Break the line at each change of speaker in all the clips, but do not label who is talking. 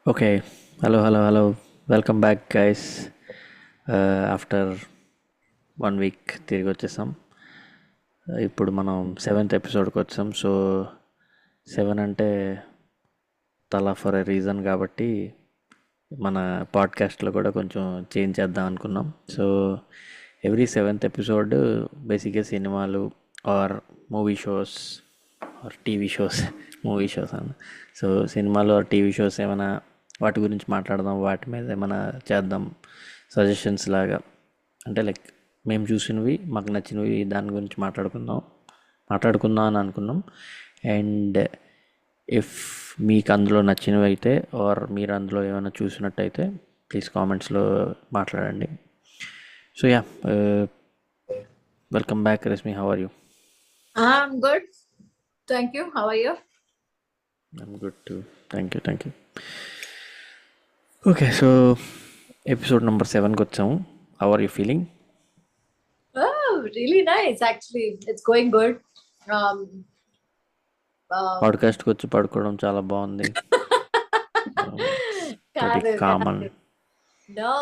Okay. Hello. Welcome back guys. After 1 week తిరిగి వచ్చేసాం. ఇప్పుడు మనం 7th ఎపిసోడ్కి వచ్చాం. సో 7 అంటే తలా ఫర్ ఎ రీజన్ కాబట్టి మన పాడ్కాస్ట్లో కూడా కొంచెం చేంజ్ చేద్దాం అనుకున్నాం. సో ఎవ్రీ 7th ఎపిసోడ్ బేసిక్గా సినిమాలు or movie shows or TV shows movie shows అన్న. సో సినిమాలు ఆర్ టీవీ షోస్ ఏమైనా వాటి గురించి మాట్లాడదాం, వాటి మీద ఏమైనా చేద్దాం, సజెషన్స్ లాగా. అంటే లైక్ మేము చూసినవి, మాకు నచ్చినవి దాని గురించి మాట్లాడుకుందాం అని అనుకున్నాం. అండ్ ఇఫ్ మీకు అందులో నచ్చినవి అయితే ఆర్ మీరు అందులో ఏమైనా చూసినట్టయితే ప్లీజ్ కామెంట్స్లో మాట్లాడండి. So yeah, welcome back Rashmi. How are you?
I'm good. Thank you. How are you?
I'm good too. Thank you. Okay, so episode number 7కి వచ్చాము. How are you feeling?
Oh, really nice. Actually, it's going good. Um,
పాడ్కాస్ట్కి వచ్చి పడుకోవడం చాలా బాగుంది. Very
కాదు
common.
No,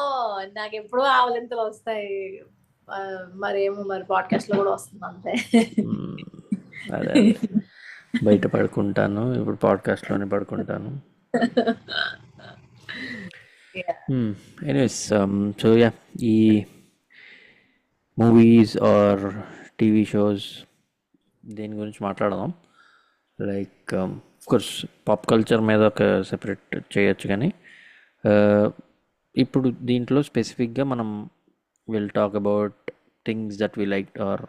నాకు ఎప్పుడూ ఆవలింతలు వస్తాయి. మరేమో మరి పాడ్కాస్ట్ లో కూడా వస్తుంది అంతే.
అదే బయట పడుకుంటాను, ఇప్పుడు పాడ్కాస్ట్లోనే పడుకుంటాను. ఎనీవేస్, సో యా, ఈ మూవీస్ ఆర్ టీవీ షోస్ దీని గురించి మాట్లాడదాం. లైక్ కోర్స్ పాప్ కల్చర్ మీద ఒక సెపరేట్ చేయొచ్చు, కానీ ఇప్పుడు దీంట్లో స్పెసిఫిక్గా మనం will talk about things that we liked or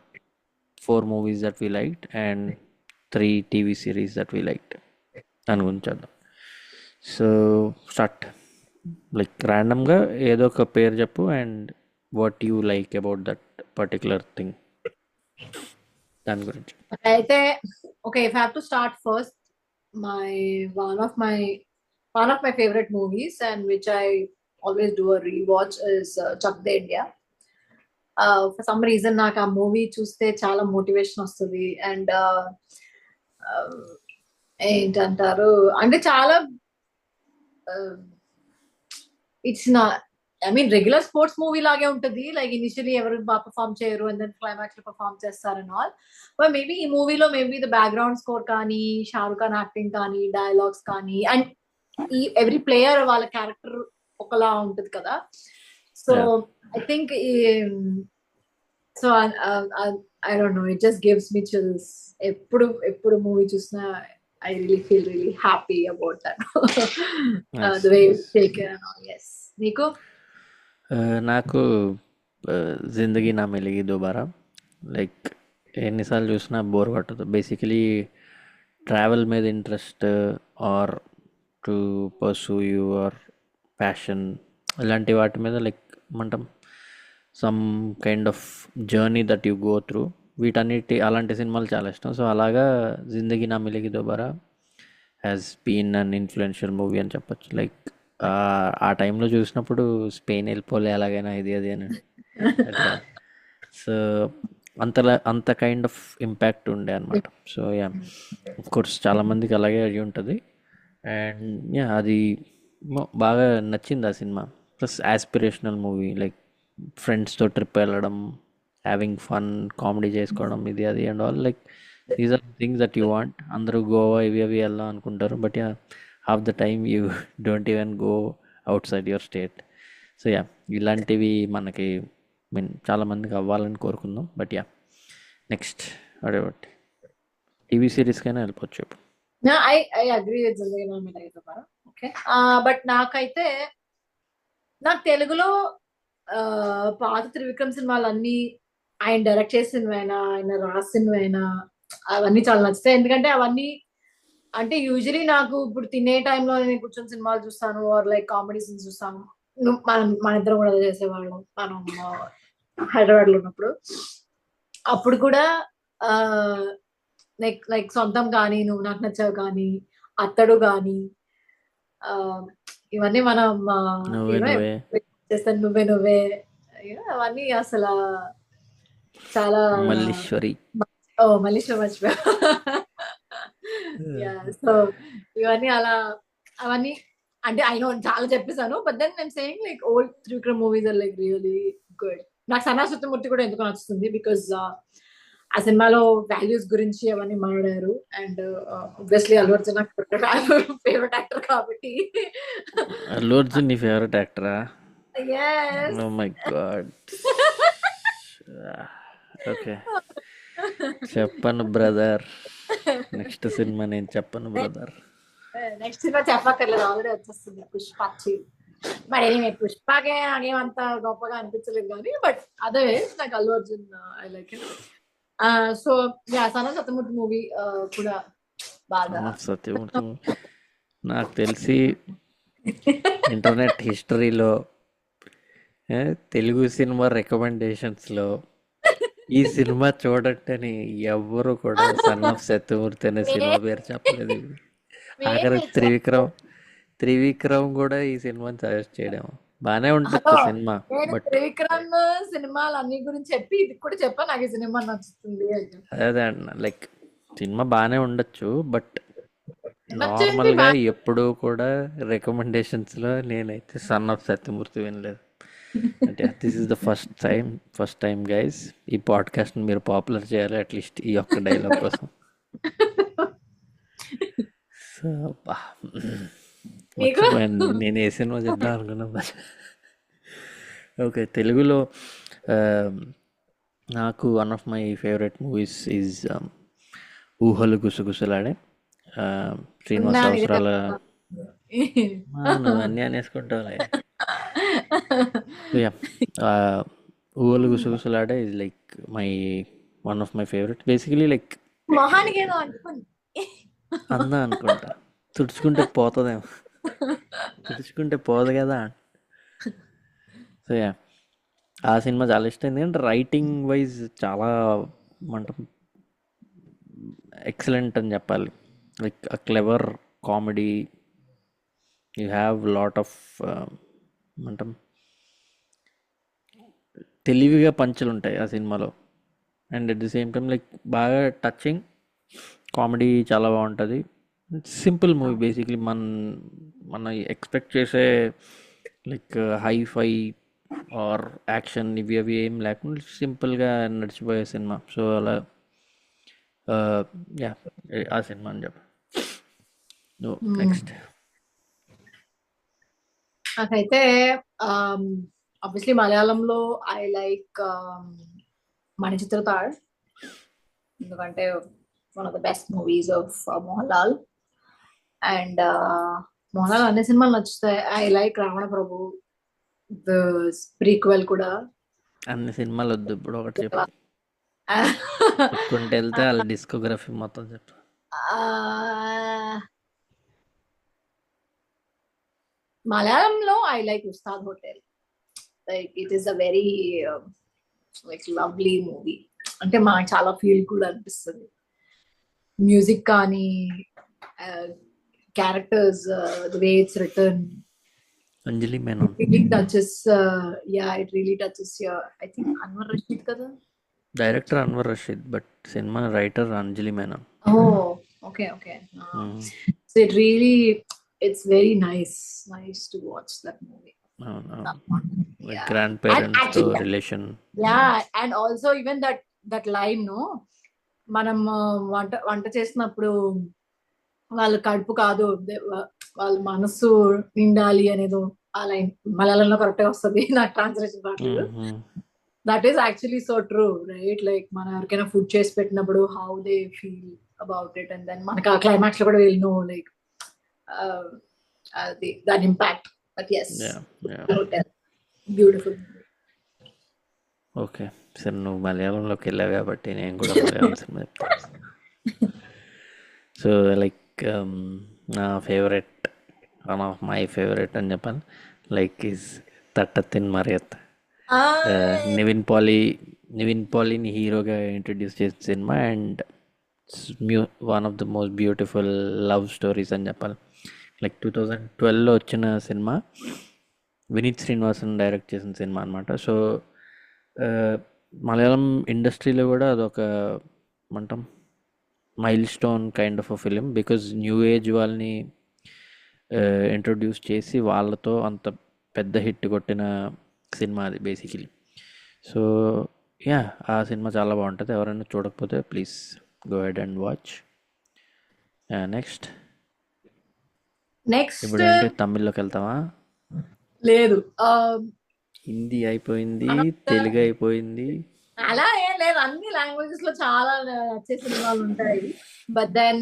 4 movies that we liked and 3 TV series that we liked. దాని గురించి చేద్దాం. So start. లైక్ ర్యాండమ్గా ఏదో ఒక పేరు చెప్పు and what you like about that particular thing, దాని గురించి.
అయితే okay, if I have to start first, one of my favorite movies and which I always do a rewatch is Chak De India. For some reason నాకు ఆ movie చూస్తే చాలా motivation వస్తుంది. And ఏంటంటారు అంటే చాలా ఇట్స్ నా రెగ్యులర్ స్పోర్ట్స్ మూవీ లాగే ఉంటుంది. లైక్ ఇనిషియలీ ఎవరు బాగా పర్ఫామ్ చేయరు అండ్ దెన్ క్లైమాక్స్ లో పర్ఫామ్ చేస్తారని ఆల్. బట్ మేబీ ఈ మూవీలో మేబీ ద బ్యాక్గ్రౌండ్ స్కోర్ కానీ, షారుఖ్ ఖాన్ యాక్టింగ్ కానీ, డైలాగ్స్ కానీ, అండ్ ఈ ఎవ్రీ ప్లేయర్ వాళ్ళ క్యారెక్టర్ ఒకలా ఉంటుంది కదా. So I think so I don't know, it just gives me chills. ఎప్పుడు మూవీ చూసినా I really feel really happy about that.
Nice.
The way it's taken and all. Yes. Nico?
నాకు జిందగీ Na Milegi Dobaara. Like ఎన్నిసార్లు చూసినా bore కొట్టదు. Basically travel మీద interest or to pursue your passion, ఇలాంటి వాటి మీద లైక్ ఏమంటాం, some kind of journey that you go through, అలాంటి సినిమాలు చాలా ఇష్టం. సో అలాగా Zindagi Na Milegi Dobara has been an influential movie అని చెప్పొచ్చు. లైక్ ఆ టైంలో చూసినప్పుడు స్పెయిన్ వెళ్ళిపోలే ఎలాగైనా ఇది అది అని. సో అంత కైండ్ ఆఫ్ ఇంపాక్ట్ ఉండే అనమాట. సో యా, ఆఫ్ కోర్స్ చాలామందికి అలాగే అయ్యి ఉంటుంది. అండ్ యా, అది బాగా నచ్చింది ఆ సినిమా. ప్లస్ యాస్పిరేషనల్ మూవీ, లైక్ ఫ్రెండ్స్తో ట్రిప్ వెళ్ళడం, హ్యావింగ్ ఫన్, కామెడీ చేసుకోవడం, ఇది అది and all. Like these are things that you want. అందరూ గోవా ఇవి అవి వెళ్దాం అనుకుంటారు, but yeah, half the time you don't even go outside your state. So yeah, ఇలాంటివి మనకి చాలామందికి అవ్వాలని కోరుకుందాం. బట్ యా, నెక్స్ట్ అడేవాటి టీవీ సిరీస్కైనా వెళ్ళిపోవచ్చు.
No, I agree with Zindagi Na Milegi Dobara. Okay. But నాకైతే నాకు తెలుగులో పాత త్రివిక్రమ్ సినిమాలన్నీ ఆయన డైరెక్ట్ చేసినవైనా, ఆయన రాసినవైనా అవన్నీ చాలా నచ్చుతాయి. ఎందుకంటే అవన్నీ అంటే యూజువలీ నాకు ఇప్పుడు తినే టైంలో నేను కూర్చొని సినిమాలు చూస్తాను ఆర్ లైక్ కామెడీ సీన్స్ చూస్తాను. మన ఇద్దరం కూడా చేసేవాళ్ళం మనం హైదరాబాద్ లో ఉన్నప్పుడు. అప్పుడు కూడా లైక్ సొంతం కానీ, నువ్వు నాకు నచ్చావు కానీ, అత్తడు కానీ, ఇవన్నీ మనం చేస్తాను, నువ్వే అవన్నీ అసలు చాలా
మల్లీశ్వరి.
మల్లీశ్వరి మర్చిపోయా. సో ఇవన్నీ అవన్నీ అంటే ఐ నో చాలా చెప్పేసాను, but then I'm saying like old Trivikram movies are like really good. నాకు సన్నా సత్యమూర్తి కూడా ఎందుకు నచ్చుతుంది, బికాస్ ఆ సినిమాలో వాల్యూస్ గురించి అవన్నీ మాట్లాడారు. అండ్ ఆబ్వియస్లీ అల్లు అర్జున్ నాకు ఫేవరెట్ యాక్టర్ కాబట్టి.
అల్లు అర్జున్ నీ ఫేవరెట్ యాక్టరా?
Yes.
Oh my god. Okay, చెప్పను బ్రదర్. నెక్స్ట్ సినిమా నేను చెప్పను బ్రదర్.
నెక్స్ట్ సినిమా చెప్పక్కర్లేదు, ఆల్రెడీ వచ్చేస్తుంది పుష్ప. మరి ఎనీవే పుష్పకే నాకేమంత గొప్పగా అనిపించలేదు కానీ, బట్ అదే నాకు Allu Arjun I like it. So yeah, Sana Satyamurthy movie కూడా బాగా.
సత్యమూర్తి నాకు తెలిసి ఇంటర్నెట్ హిస్టరీలో తెలుగు సినిమా రికమెండేషన్స్లో ఈ సినిమా చూడటని ఎవ్వరు కూడా సన్ ఆఫ్ సత్యమూర్తి అనే సినిమా పేరు చెప్పలేదు. ఆఖరి త్రివిక్రమ్ కూడా ఈ సినిమాని సజెస్ట్ చేయడం బాగానే ఉంటుంది సినిమా. బట్
త్రివిక్రమ్ సినిమాలు అన్ని గురించి చెప్పి ఇది కూడా చెప్పా, నాకు ఈ సినిమా నచ్చుతుంది.
అదే అన్న, లైక్ సినిమా బాగానే ఉండొచ్చు, బట్ నార్మల్గా ఎప్పుడూ కూడా రికమెండేషన్స్లో నేనైతే సన్ ఆఫ్ సత్యమూర్తి వినలేదు. అంటే this is the first time guys, ఈ పాడ్కాస్ట్ని మీరు పాపులర్ చేయాలి అట్లీస్ట్ ఈ ఒక్క డైలాగ్ కోసం. సో నేను ఏ సినిమా చెప్దాం అనుకున్నా. ఓకే, తెలుగులో నాకు one of my favourite movies is Oohalu Gusagusalade. Srinivasa Avasarala అన్నీ అనేసుకుంటావులే. Oohalu Gusagusalade is like one of my favourite. Basically like అందా అనుకుంటా, తుడుచుకుంటే పోతుందేమో, తుడుచుకుంటే పోదు కదా. సో యా, ఆ సినిమా చాలా ఇష్టం. ఎందుకంటే రైటింగ్ వైజ్ చాలా ఎక్సలెంట్ అని చెప్పాలి. Like a clever comedy, you have lot of తెలివిగా పంచులు ఉంటాయి ఆ సినిమాలో. And at the same time like బాగా టచింగ్ కామెడీ చాలా బాగుంటుంది. Simple movie basically. మన ఎక్స్పెక్ట్ చేసే లైక్ హైఫై ఆర్ యాక్షన్ ఇవి అవి ఏం లేకుండా సింపుల్గా నడిచిపోయే సినిమా. సో అలా యా, ఆ సినిమా అని చెప్ప. నెక్స్ట్
నాకైతే ఆబ్వియస్లీ మలయాళంలో ఐ లైక్ మణిచిత్రతాళ్, ఎందుకంటే one of the best movies of Mohan Lal. And Mohan Lal అన్ని సినిమాలు నచ్చుతాయి. I like Ravana Prabhu, the prequel కూడా.
అన్ని సినిమాలు వద్దు, ఇప్పుడు ఒకటి చెప్పు, చెప్పుకుంటే వెళ్తే వాళ్ళ డిస్కోగ్రఫీ మొత్తం చెప్పు.
మలయాళంలో I like Ustad hotel. Like it is a very like lovely movie. అంటే మాకు చాలా ఫీల్ కూడా అనిపిస్తుంది. మ్యూజిక్ కానీ, characters, the way it's written,
Anjali Menon
really touches, yeah, it really touches your, I think Anwar Rashid kada.
Director Anwar Rashid, but cinema writer Anjali Menon.
Oh, okay. So it really, it's very nice to watch that movie.
Like grandparents relation.
Yeah, and also even that line, no, మనం వంట చేసినప్పుడు వాళ్ళ కడుపు కాదు, వాళ్ళ మనసు నిండాలి అనేదో ఆ లైన్ మలయాళంలో కరెక్ట్ గా వస్తుంది, నాకు ట్రాన్స్లేషన్ రావట్లేదు. That is actually so true, right? Like మనం ఎవరికైనా ఫుడ్ చేసి పెట్టినప్పుడు how they feel about it, and then మనకి ఆ క్లైమాక్స్ లో కూడా విల్ నో లైక్ దాని impact. But yes, beautiful.
Okay, సరే, నువ్వు మలయాళంలోకి వెళ్ళావు కాబట్టి నేను కూడా మలయాళం సినిమా చెప్తాను. సో లైక్ నా favourite, one of my favourite అని చెప్పాను, లైక్ ఈజ్ తట్టతిన్ మరియత్. నివిన్ పాలీని హీరోగా ఇంట్రడ్యూస్ చేసిన సినిమా. And one of the most beautiful love stories అని చెప్పాలి. లైక్ 2012లో వచ్చిన సినిమా, వినీత్ శ్రీనివాసన్ డైరెక్ట్ చేసిన సినిమా అనమాట. సో మలయాళం ఇండస్ట్రీలో కూడా అదొక mile stone kind of a film, because new age వాళ్ళని ఇంట్రొడ్యూస్ చేసి వాళ్ళతో అంత పెద్ద హిట్ కొట్టిన సినిమా అది బేసికలీ. సో యా, ఆ సినిమా చాలా బాగుంటుంది. ఎవరైనా చూడకపోతే please go head and watch. Next
next
ఇప్పుడు ఏంటి, తమిళ్లోకి వెళ్తావా?
లేదు.
హిందీ అయిపోయింది,
Another-
తెలుగు అయిపోయింది.
అలా ఏం లేదు, అన్ని లాంగ్వేజెస్ లో చాలా నచ్చే సినిమాలు ఉంటాయి. బట్ దెన్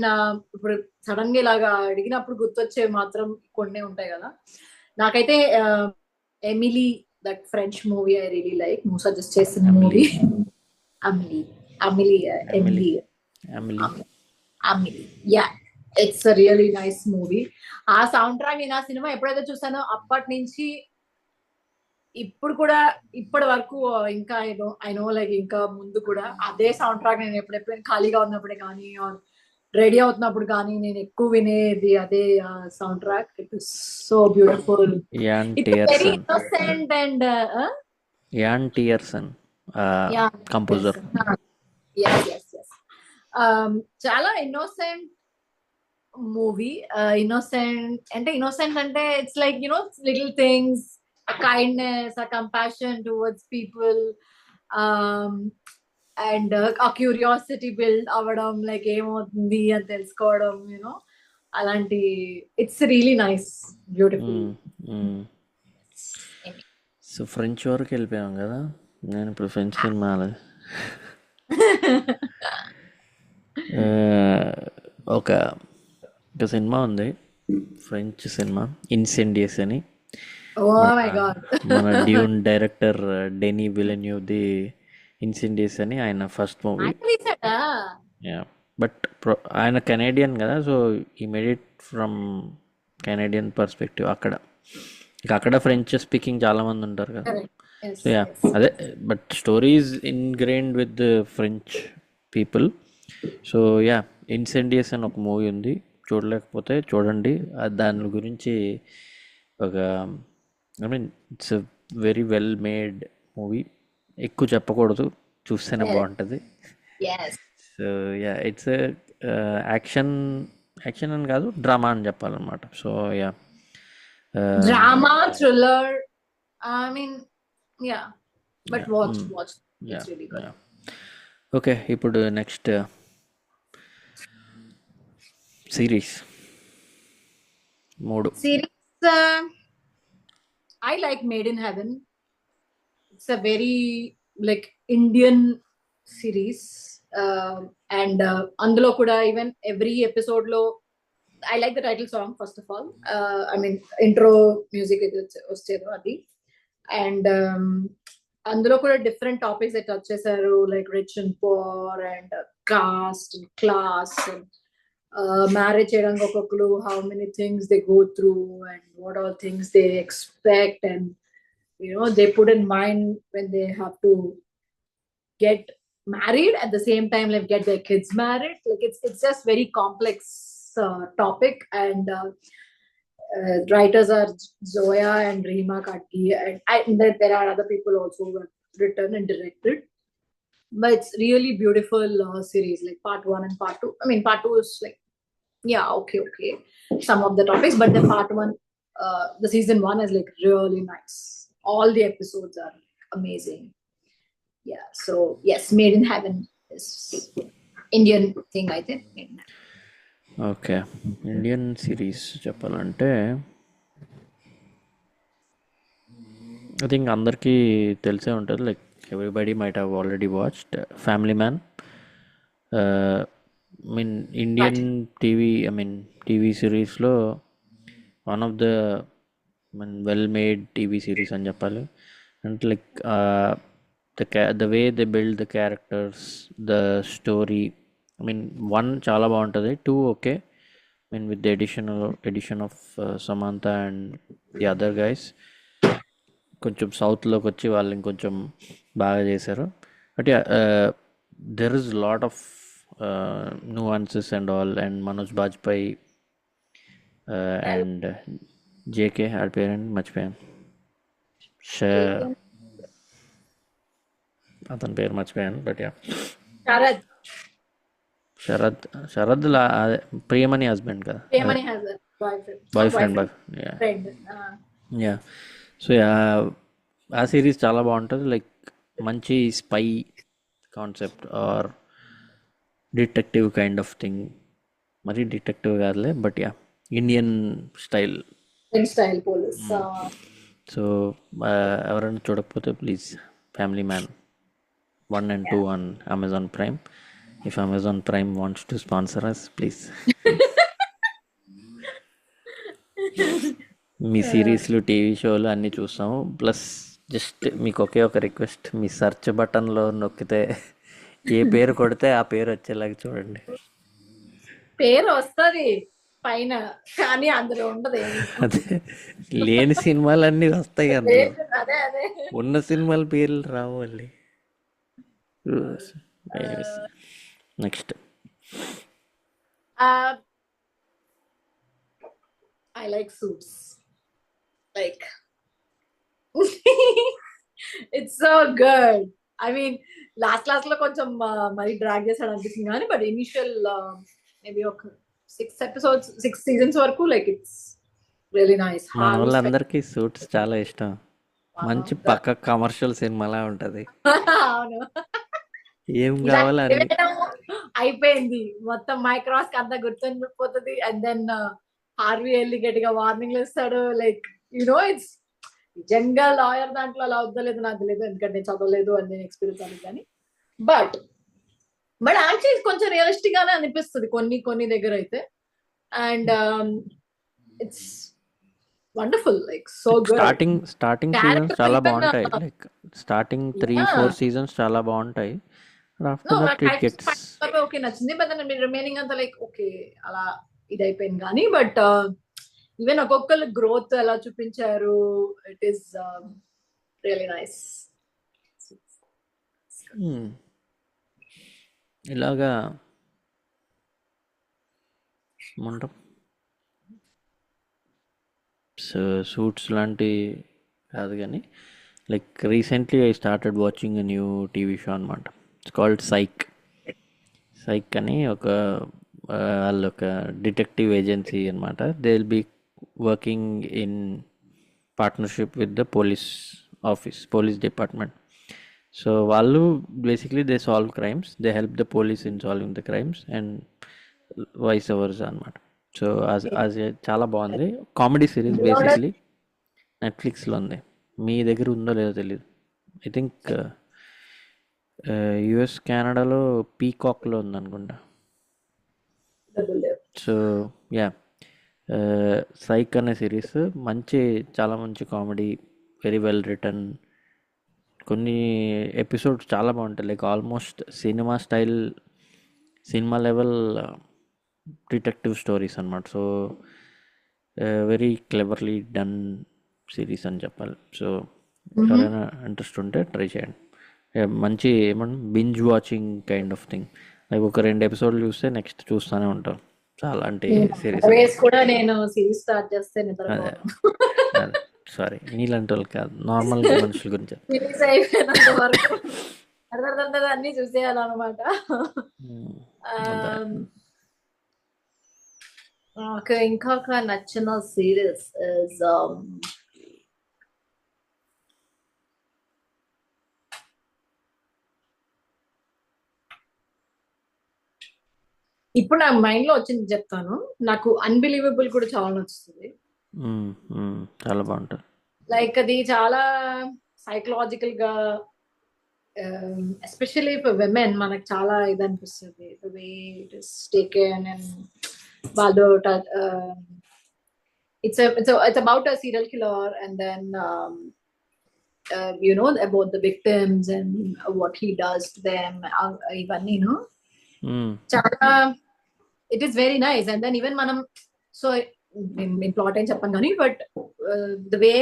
ఇప్పుడు సడన్ గా ఇలాగా అడిగినప్పుడు గుర్తొచ్చే మాత్రం కొన్ని ఉంటాయి కదా. నాకైతే Emily, that French movie I really like. నువ్వు సజెస్ట్ చేసిన movie Amelie. Amelie
Emily
Emily
Emily
Amelie yeah, it's a really nice movie. ఆ సౌండ్ ట్రాక్ నేను ఆ సినిమా ఎప్పుడైతే చూసానో అప్పటి నుంచి ఇప్పుడు కూడా, ఇప్పటి వరకు ఇంకా ఐ నో లైక్ ఇంకా ముందు కూడా అదే సౌండ్ ట్రాక్ నేను ఎప్పుడెప్పుడైనా ఖాళీగా ఉన్నప్పుడే కానీ రెడీ అవుతున్నప్పుడు కానీ నేను ఎక్కువ వినేది అదే soundtrack. It is so beautiful.
Yann
it's very
Tiersen.
Innocent and
Yann Tiersen composer.
చాలా ఇన్నోసెంట్ మూవీ. ఇన్నోసెంట్ అంటే it's like little things, kindness, a compassion towards people, and a curiosity build అవ్వడం, like ఏమవుతుంది అని తెలుసుకోవడం, అలాంటి. It's really nice, beautiful.
So French వరకు వెళ్ళిపోయాం కదా. నేను ఇప్పుడు ఫ్రెంచ్ సినిమా ఒక ఒక సినిమా ఉంది, ఫ్రెంచ్ సినిమా, ఇన్సెండియస్ అని.
Oh my God.
మన Dune director Denis Villeneuve the Incendies అని ఆయన ఫస్ట్ మూవీ. బట్ ఆయన కెనేడియన్ కదా, so he made it from Canadian perspective. అక్కడ ఫ్రెంచ్ స్పీకింగ్ చాలామంది ఉంటారు కదా. సో యా, అదే. But story is ingrained with French people. So yeah, Incendies అని ఒక మూవీ ఉంది, చూడలేకపోతే చూడండి. దాని గురించి ఒక, I mean it's a very well made movie. ఎక్కువ చెప్పకూడదు, చూస్తేనే బాగుంటుంది. సో యా, ఇట్స్ యాక్షన్ అని కాదు, డ్రామా అని చెప్పాలన్నమాట. So yeah,
drama, thriller, I mean yeah, but watch it's really good.
Okay, ఇప్పుడు next series 3.
Series, I like Made in Heaven. It's a very like Indian series, and అందులో కూడా even every episode లో I like the title song first of all. I mean intro music వచ్చేదో అది, and అందులో కూడా different topics that touch చేశారు, like rich and poor and caste and class and marriage చేయడానికి ఒక్కొక్కరు, how many things they go through and what all things they expect, and they put in mind when they have to get married, at the same time like get their kids married. Like it's just very complex topic, and writers are Zoya and Reema Katki, and there are other people also who have written and directed. But it's really beautiful series, like part 1 and part 2. I mean part 2 is like, yeah, okay, some of the topics, but the part 1, the season 1 is like really nice. All the episodes are amazing. Yeah, so yes, Made in Heaven is Indian thing, I think.
Okay, Indian series చెప్పాలంటే I think అందరికీ తెలిసే ఉంటుంది, like everybody might have already watched Family Man. Mean Indian TV సిరీస్లో one of the well made TV series అని చెప్పాలి. అంటే like the way they build the characters, the story. I mean 1 చాలా బాగుంటుంది, 2 okay. I mean with the edition of Samantha and the other guys, కొంచెం సౌత్లోకి వచ్చి వాళ్ళు ఇంకొంచెం బాగా చేశారు. But there is lot of nuances and all, and Manoj Bajpayee and JK, our parent మర్చిపోయాను, అతని పేరు మర్చిపోయాను. బట్ యా, శరద్ అదే ప్రియమణి హస్బెండ్ కదా.
boyfriend,
boy
not
friend
boyfriend,
yeah
friend.
Yeah so yeah ఆ సిరీస్ చాలా బాగుంటుంది. లైక్ మంచి spy concept or detective kind of thing. మరి డిటెక్టివ్ కాదులే, but yeah Indian style.
In style police.
So ఎవరైనా చూడకపోతే please, family man 1 and 2 on Amazon Prime. If Amazon Prime wants to sponsor us, please. మీ సిరీస్లు TV షోలు అన్నీ చూస్తాము. Plus just మీకు ఒకే ఒక రిక్వెస్ట్, మీ సెర్చ్ బటన్లో నొక్కితే ఏ పేరు కొడితే ఆ పేరు వచ్చేలాగా చూడండి.
పేరు వస్తుంది పైన, కానీ అందులో ఉండదు ఏమి.
అదే లేని సినిమాలన్నీ వస్తాయి అందులో,
అదే అదే.
ఉన్న సినిమాల పేర్లు రావు మళ్ళీ. Next
I like Suits. Like, it's so good. I mean, last లో కొంచెం మరి డ్రాగ్ చేశాడు అనిపిస్తుంది కానీ, బట్ ఇనిషియల్ మేబీ ఒక 6 seasons వరకు లైక్ ఇట్స్ రియలీ నైస్.
మన వాళ్ళందరికీ సూట్స్ చాలా ఇష్టం. మంచి పక్క కమర్షియల్ సినిమాలా ఉంటది.
అవును,
ఏం కావాలో అన్ని.
అయిపోయింది మొత్తం, మైక్రాస్ అంతా గుర్తుండిపోతుంది. అండ్ దెన్ హార్వీ వెళ్ళి గట్టిగా వార్నింగ్లు ఇస్తాడు. లైక్ ఇట్స్ నిజంగా లాయర్ దాంట్లో అలా వద్దలేదు, నాకు తెలియదు ఎందుకంటే చదవలేదు అని నేను ఎక్స్పీరియన్స్ అవ్వలేదు కానీ, బట్ యాక్చువల్లీ కొంచెం రియలిస్టిక్ గానే అనిపిస్తుంది కొన్ని దగ్గర అయితే. And it's wonderful, like so good.
Starting seasons చాలా బాగుంటాయి. లైక్ స్టార్టింగ్ 3-4 సీజన్స్ చాలా బాగుంటాయి.
ఓకే నచ్చింది, బట్ రిమైనింగ్ అంతా లైక్ ఓకే అలా ఇది అయిపోయింది కానీ, బట్ ఈవెన్ ఒక్కొక్కరు గ్రోత్ ఎలా చూపించారు, ఇట్ ఈస్ రియలీ నైస్.
ఇలాగా ఉంటాం. సూట్స్ లాంటి కాదు కానీ, like recently I started watching a new TV show అనమాట. ఇట్స్ కాల్డ్ సైక్ అని. వాళ్ళు ఒక డిటెక్టివ్ ఏజెన్సీ అనమాట. They will be working in partnership with the police department. So వాళ్ళు basically they solve crimes, they help the police in solving the crimes and vice versa అనమాట. So చాలా బాగుంది. Comedy series basically. నెట్ఫ్లిక్స్లో ఉంది. మీ దగ్గర ఉందో లేదో తెలియదు. ఐ థింక్ యుఎస్ కెనడాలో పీకాక్లో ఉందనుకుంటా. సో యా, సైక్ అనే సిరీస్ చాలా మంచి కామెడీ, వెరీ వెల్ రిటర్న్. కొన్ని ఎపిసోడ్స్ చాలా బాగుంటాయి. Like almost cinema level detective stories అనమాట. So very cleverly done series అని చెప్పాలి. సో ఎవరైనా ఇంట్రెస్ట్ ఉంటే ట్రై చేయండి. మంచి binge watching kind of thing. Like ఒక 2 ఎపిసోడ్లు చూస్తే నెక్స్ట్ చూస్తూనే ఉంటాం. చాలా అంటే సిరీస్
కూడా నేను సిరీస్ స్టార్ట్ చేస్తే
సారీ, నీలాంటి వాళ్ళు కాదు, నార్మల్ మనుషుల గురించి.
సిరీస్ అయిపోయినంత వరకు అన్ని చూసేయాలన్నమాట. నాకు ఇంకొక నచ్చిన సిరీస్ ఇస్ ఇప్పుడు నా మైండ్ లో వచ్చింది చెప్తాను. నాకు అన్బిలీవబుల్ కూడా చాలా నచ్చుతుంది.
చాలా బాగుంటుంది.
లైక్ అది చాలా సైకలాజికల్ గా, ఎస్పెషల్లీ ఫర్ విమెన్ మనకు చాలా ఇది అనిపిస్తుంది. The way it is taken and వాళ్ళు it's about a serial killer and then about the victims and what he does to them, ఇవన్నీ చాలా it is very nice. And then even మనం so plot ఏం చెప్పాను కానీ, but the way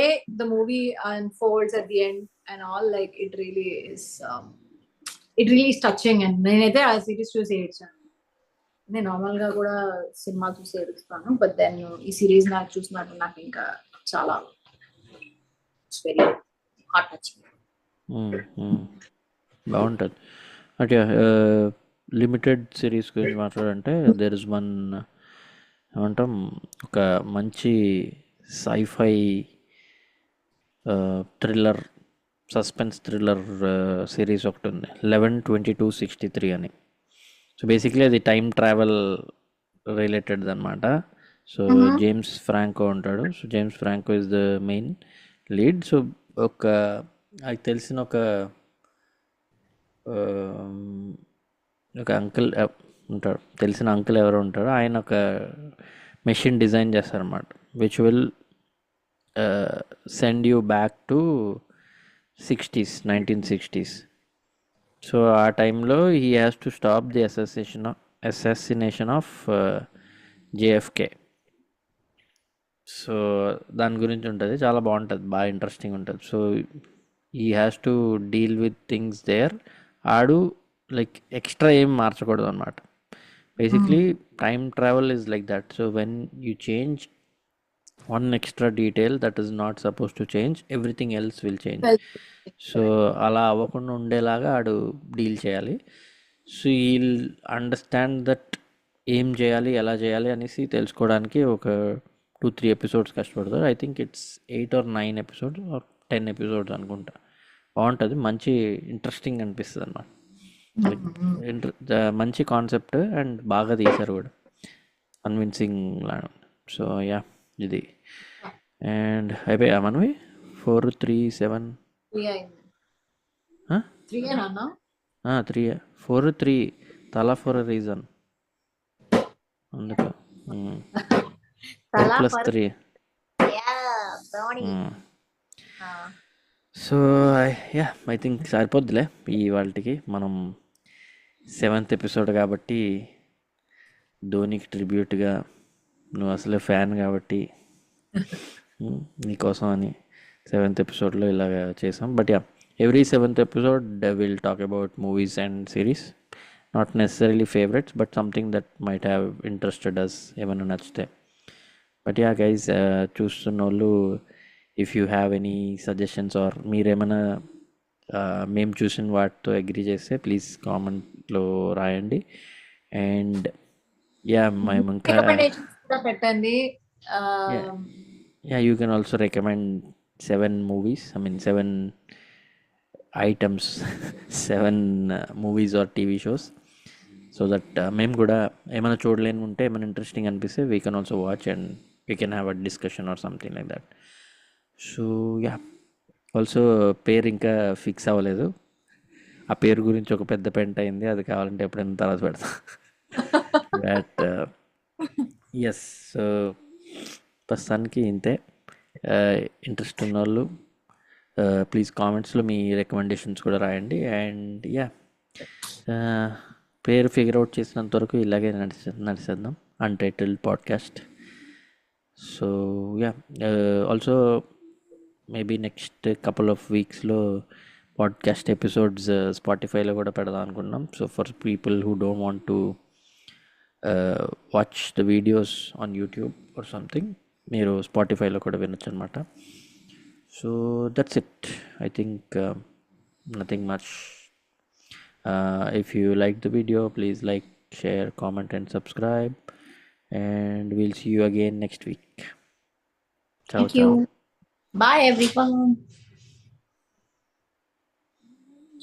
the movie unfolds at the end and all, like it really is touching. And నేనైతే ఆ series చూసి ఏడ్చాను. నేను నార్మల్ గా కూడా సినిమా చూసి ఏడుస్తాను, బట్ దెన్ ఈ సిరీస్ నాకు చూసినట్టు నాకు ఇంకా చాలా వెరీ హార్ట్ టచింగ్.
బాగుంటుంది. అంటే లిమిటెడ్ సిరీస్ గురించి మాట్లాడంటే, దెర్ ఇస్ వన్ ఏమంటాం, ఒక మంచి sci-fi thriller, suspense thriller series ఒకటి ఉంది, 11/22/63 అని. సో బేసిక్లీ అది టైం ట్రావెల్ రిలేటెడ్ అనమాట. సో జేమ్స్ ఫ్రాంకో ఉంటాడు. So James Franco is the main lead. So ఒక నాకు తెలిసిన ఒక అంకుల్ ఉంటాడు, తెలిసిన అంకుల్ ఎవరో ఉంటాడు, ఆయన ఒక మెషిన్ డిజైన్ చేస్తారన్నమాట, which will send you back to 1960s. So ఆ టైంలో he has to stop the assassination of JFK. So దాని గురించి ఉంటుంది, చాలా బాగుంటుంది, బాగా ఇంట్రెస్టింగ్ ఉంటుంది. So he has to deal with things there. ఆడు లైక్ ఎక్స్ట్రా ఏం మార్చకూడదు అనమాట. Basically time travel is like that. So when you change one extra detail that is not suppose to change, everything else will change. So అలా అవ్వకుండా ఉండేలాగా ఆడు deal చేయాలి. So eel understand that ఏం చేయాలి, ఎలా చేయాలి అనేసి తెలుసుకోవడానికి ఒక 2-3 ఎపిసోడ్స్ కష్టపడతారు. I think it's 8 or 9 episodes or 10 episodes అనుకుంటా. బాగుంటుంది, మంచి ఇంట్రెస్టింగ్ అనిపిస్తుంది అన్నమాట. మంచి కాన్సెప్ట్ అండ్ బాగా తీశారు కూడా, కన్విన్సింగ్ లాగా. సో యా, ఇది అండ్ అయిపోయా మనవి 4-3-7 3 4-3 తలా ఫర్ రీజన్, అందుకు 10+3. సో యా, ఐ థింక్ సరిపోద్దిలే ఈ వాళ్ళకి. మనం 7th ఎపిసోడ్ కాబట్టి ధోనికి ట్రిబ్యూట్గా, నువ్వు అసలే ఫ్యాన్ కాబట్టి నీకోసం అని 7th ఎపిసోడ్లో ఇలాగ చేసాం. But yeah, every 7th episode will talk about movies and series, not necessarily favourites, but something that might have interested us, ఏమైనా నచ్చితే. బట్ యా గైజ్, చూస్తున్న వాళ్ళు if you have any suggestions or మీరేమైనా మేము చూసిన వాటితో అగ్రీ చేస్తే please కామెంట్లో రాయండి. అండ్ యా, మేము ఇంకా
పెట్టండి.
Yeah, you can also recommend 7 movies, I mean 7 items, 7 movies or TV shows, so that మేము కూడా ఏమైనా చూడలేని ఉంటే, ఏమైనా ఇంట్రెస్టింగ్ అనిపిస్తే we can also watch and we can have a discussion or something like that. So yeah, also పేరు ఇంకా fix అవ్వలేదు. ఆ పేరు గురించి ఒక పెద్ద పెంట అయింది, అది కావాలంటే ఎప్పుడైనా తర్వాత పెడతా. బట్ ఎస్, సో ప్రస్తుతానికి ఇంతే. ఇంట్రెస్ట్ ఉన్న వాళ్ళు ప్లీజ్ కామెంట్స్లో మీ రికమెండేషన్స్ కూడా రాయండి. అండ్ యా, పేరు ఫిగర్ అవుట్ చేసినంత వరకు ఇలాగే నడిచేద్దాం, untitled podcast. So yeah, also maybe next couple of వీక్స్లో పాడ్కాస్ట్ ఎపిసోడ్స్ స్పాటిఫైలో కూడా పెడదాం అనుకున్నాం. So for people who don't want to watch the videos on YouTube or something, మీరు స్పాటిఫైలో కూడా వినొచ్చు అనమాట. So that's it. I think nothing much. If you like the video, please like, share, comment and subscribe, and we'll see you again next week. Ciao.
Thank you. Bye everyone.